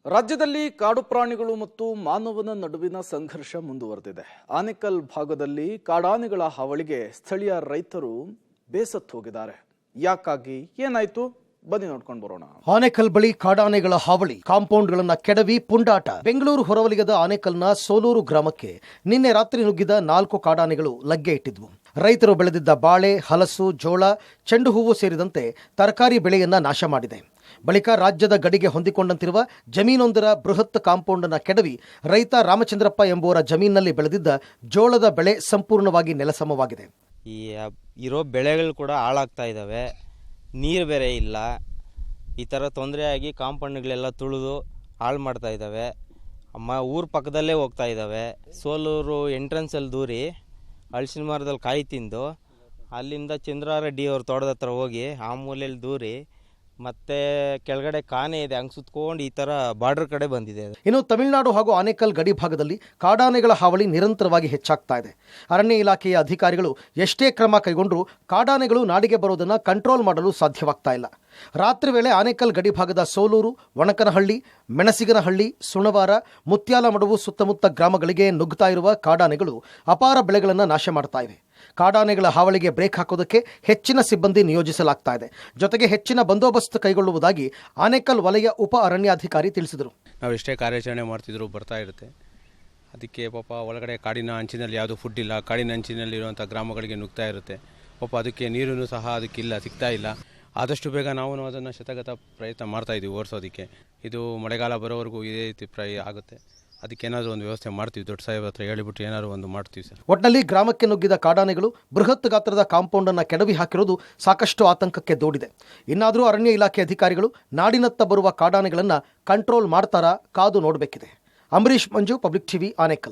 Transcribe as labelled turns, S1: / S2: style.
S1: ರಾಜ್ಯದಲ್ಲಿ ಕಾಡು ಪ್ರಾಣಿಗಳು ಮತ್ತು ಮಾನವನ ನಡುವಿನ ಸಂಘರ್ಷ ಮುಂದುವರೆದಿದೆ. ಆನೇಕಲ್ ಭಾಗದಲ್ಲಿ ಕಾಡಾನೆಗಳ ಹಾವಳಿಗೆ ಸ್ಥಳೀಯ ರೈತರು ಬೇಸತ್ತು ಹೋಗಿದ್ದಾರೆ. ಯಾಕಾಗಿ ಏನಾಯ್ತು ಬನ್ನಿ ನೋಡ್ಕೊಂಡು ಬರೋಣ.
S2: ಆನೇಕಲ್ ಬಳಿ ಕಾಡಾನೆಗಳ ಹಾವಳಿ, ಕಾಂಪೌಂಡ್ಗಳನ್ನ ಕೆಡವಿ ಪುಂಡಾಟ. ಬೆಂಗಳೂರು ಹೊರವಲಯದ ಆನೇಕಲ್ನ ಸೋಲೂರು ಗ್ರಾಮಕ್ಕೆ ನಿನ್ನೆ ರಾತ್ರಿ ನುಗ್ಗಿದ 4 ಕಾಡಾನೆಗಳು ಲಗ್ಗೆ ಇಟ್ಟಿದ್ವು. ರೈತರು ಬೆಳೆದಿದ್ದ ಬಾಳೆ, ಹಲಸು, ಜೋಳ, ಚೆಂಡು ಹೂವು ಸೇರಿದಂತೆ ತರಕಾರಿ ಬೆಳೆಯನ್ನ ನಾಶ ಮಾಡಿದೆ. ಬಳಿಕ ರಾಜ್ಯದ ಗಡಿಗೆ ಹೊಂದಿಕೊಂಡಂತಿರುವ ಜಮೀನೊಂದರ ಬೃಹತ್ ಕಾಂಪೌಂಡ್ ಅನ್ನು ಕೆಡವಿ ರೈತ ರಾಮಚಂದ್ರಪ್ಪ ಎಂಬುವರ ಜಮೀನಿನಲ್ಲಿ ಬೆಳೆದಿದ್ದ ಜೋಳದ ಬೆಳೆ ಸಂಪೂರ್ಣವಾಗಿ ನೆಲಸಮವಾಗಿದೆ.
S3: ಇರೋ ಬೆಳೆಗಳು ಕೂಡ ಹಾಳಾಗ್ತಾ ಇದ್ದಾವೆ. ನೀರು ಬೇರೆ ಇಲ್ಲ. ಈ ಥರ ತೊಂದರೆಯಾಗಿ ಕಾಂಪೌಂಡ್ಗಳೆಲ್ಲ ತುಳಿದು ಹಾಳು ಮಾಡ್ತಾ ಇದ್ದಾವೆ. ಊರ ಪಕ್ಕದಲ್ಲೇ ಹೋಗ್ತಾ ಇದ್ದಾವೆ. ಸೋಲೂರು ಎಂಟ್ರೆನ್ಸಲ್ಲಿ ದೂರಿ ಹಲಸಿನ ಮರದಲ್ಲಿ ಕಾಯಿ ತಿಂದು ಅಲ್ಲಿಂದ ಚಂದ್ರಾರೆಡ್ಡಿ ಅವ್ರ ತೋಟದ ಹತ್ರ ಹೋಗಿ ಆ ಮೂಲೆಯಲ್ಲಿ ದೂರಿ ಮತ್ತೆ ಕೆಳಗಡೆ ಕಾನೆ ಇದೆ, ಹಂಗೆ ಸುತ್ಕೊಂಡು ಈ ಥರ ಬಾರ್ಡರ್ ಕಡೆ ಬಂದಿದೆ.
S2: ಇನ್ನು ತಮಿಳುನಾಡು ಹಾಗೂ ಆನೇಕಲ್ ಗಡಿ ಭಾಗದಲ್ಲಿ ಕಾಡಾನೆಗಳ ಹಾವಳಿ ನಿರಂತರವಾಗಿ ಹೆಚ್ಚಾಗ್ತಾ ಇದೆ. ಅರಣ್ಯ ಇಲಾಖೆಯ ಅಧಿಕಾರಿಗಳು ಎಷ್ಟೇ ಕ್ರಮ ಕೈಗೊಂಡರೂ ಕಾಡಾನೆಗಳು ನಾಡಿಗೆ ಬರೋದನ್ನು ಕಂಟ್ರೋಲ್ ಮಾಡಲು ಸಾಧ್ಯವಾಗ್ತಾ ಇಲ್ಲ. ರಾತ್ರಿ ವೇಳೆ ಆನೇಕಲ್ ಗಡಿ ಭಾಗದ ಸೋಲೂರು, ಒಣಕನಹಳ್ಳಿ, ಮೆಣಸಿಗನಹಳ್ಳಿ, ಸುಣವಾರ, ಮುತ್ಯಾಲಮಡುವು ಸುತ್ತಮುತ್ತ ಗ್ರಾಮಗಳಿಗೆ ನುಗ್ಗುತ್ತಾ ಇರುವ ಕಾಡಾನೆಗಳು ಅಪಾರ ಬೆಳೆಗಳನ್ನು ನಾಶ ಮಾಡ್ತಾ ಇವೆ. ಕಾಡಾನೆಗಳ ಹಾವಳಿಗೆ ಬ್ರೇಕ್ ಹಾಕೋದಕ್ಕೆ ಹೆಚ್ಚಿನ ಸಿಬ್ಬಂದಿ ನಿಯೋಜಿಸಲಾಗ್ತಾ ಇದೆ. ಜೊತೆಗೆ ಹೆಚ್ಚಿನ ಬಂದೋಬಸ್ತ್ ಕೈಗೊಳ್ಳುವುದಾಗಿ ಆನೇಕಲ್ ವಲಯ ಉಪ ಅರಣ್ಯಾಧಿಕಾರಿ ತಿಳಿಸಿದರು.
S4: ನಾವು ಎಷ್ಟೇ ಕಾರ್ಯಾಚರಣೆ ಮಾಡ್ತಿದ್ರು ಬರ್ತಾ ಇರುತ್ತೆ. ಅದಕ್ಕೆ ಪಾಪ ಒಳಗಡೆ ಕಾಡಿನ ಅಂಚಿನಲ್ಲಿ ಯಾವುದೂ ಫುಡ್ ಇಲ್ಲ. ಕಾಡಿನ ಅಂಚಿನಲ್ಲಿರುವಂಥ ಗ್ರಾಮಗಳಿಗೆ ನುಗ್ತಾ ಇರುತ್ತೆ. ಪಾಪ ಅದಕ್ಕೆ ನೀರೂ ಸಹ ಅದಕ್ಕಿಲ್ಲ, ಸಿಗ್ತಾ ಇಲ್ಲ. ಆದಷ್ಟು ಬೇಗ ನಾವು ಅದನ್ನು ಶತಗತ ಪ್ರಯತ್ನ ಮಾಡ್ತಾ ಇದ್ದೀವಿ ಓಡಿಸೋದಕ್ಕೆ. ಇದು ಮಳೆಗಾಲ ಬರೋವರೆಗೂ ಇದೇ ರೀತಿ ಆಗುತ್ತೆ. ಅದಕ್ಕೆ ಏನಾದರೂ ಒಂದು ವ್ಯವಸ್ಥೆ ಮಾಡ್ತೀವಿ. ದೊಡ್ಡ ಸಾಹೇಬ್ ಹತ್ರ ಹೇಳಿಬಿಟ್ಟು ಏನಾದರೂ ಒಂದು ಮಾಡ್ತೀವಿ ಸರ್.
S2: ಒಟ್ಟಿನಲ್ಲಿ ಗ್ರಾಮಕ್ಕೆ ನುಗ್ಗಿದ ಕಾಡಾನೆಗಳು ಬೃಹತ್ ಗಾತ್ರದ ಕಾಂಪೌಂಡ್ ಅನ್ನು ಕೆಡವಿ ಹಾಕಿರೋದು ಸಾಕಷ್ಟು ಆತಂಕಕ್ಕೆ ದೂಡಿದೆ. ಇನ್ನಾದರೂ ಅರಣ್ಯ ಇಲಾಖೆ ಅಧಿಕಾರಿಗಳು ನಾಡಿನತ್ತ ಬರುವ ಕಾಡಾನೆಗಳನ್ನು ಕಂಟ್ರೋಲ್ ಮಾಡ್ತಾರಾ ಕಾದು ನೋಡಬೇಕಿದೆ. ಅಂಬರೀಶ್ ಮಂಜು, ಪಬ್ಲಿಕ್ ಟಿವಿ, ಆನೇಕಲ್.